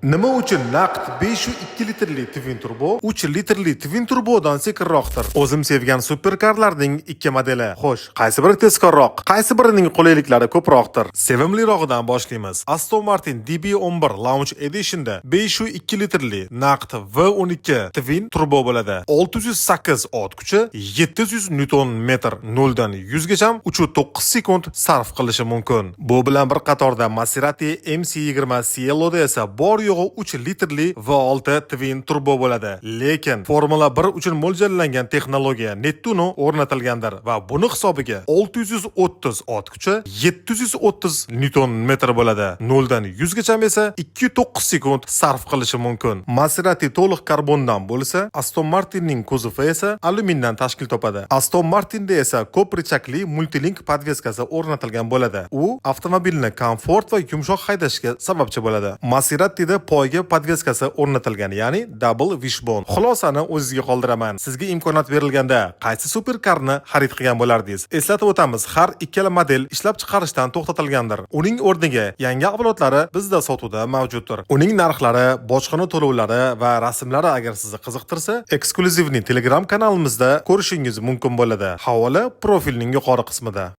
Nima uchun naqd 502 litrli Twin Turbo 3 litrli Twin Turbodan sekinroqdir? O'zim sevgan superkarlarning ikki modeli. Xo'sh, qaysi biri tezkorroq? Qaysi birining qulayliklari ko'proqdir? Sevimlirog'idan boshlaymiz. Aston Martin DB11 Launch Edition'da 502 litrli naqd V12 Twin Turbo bo'ladi. 608 ot kuchi, 700 Nm 0 dan 100 gacha 3.9 sekund sarf qilishi mumkin. Bu bilan bir qatorda Maserati MC20 Cielo'da esa bor yo'g'i 3 litrli V6 Twin Turbo bo'ladi. Lekin Formula 1 uchun mo'ljallangan texnologiya Nettuno o'rnatilgandir va buni hisobiga 630 ot kuchi, 730 Nm bo'ladi. 0 dan 100 gacha esa 2.9 sekund sarf qilishi mumkin. Maserati to'liq karbondan bo'lsa, Aston Martinning kuzovi esa alyumindan tashkil topadi. Aston Martinda esa ko'p richakli multilink podveskasi o'rnatilgan bo'ladi. U avtomobilni komfort va yumshoq haydashga sababchi bo'ladi. Maseratida poyga podveskasi o'rnatilgan, ya'ni double wishbone. Xulosani o'zingizga qoldiraman. Sizga imkoniyat berilganda qaysi superkarni xarid qilgan bo'lardingiz? Eslatib o'tamiz, har ikkala model ishlab chiqarishdan to'xtatilgandir. Uning o'rniga yangi avlodlari bizda sotuvda mavjuddir. Uning narxlari, bojxona to'lovlari va rasmlari agar sizni qiziqtirsa, eksklyuzivni Telegram kanalimizda ko'rishingiz mumkin bo'ladi. Havola profilning yuqori qismida.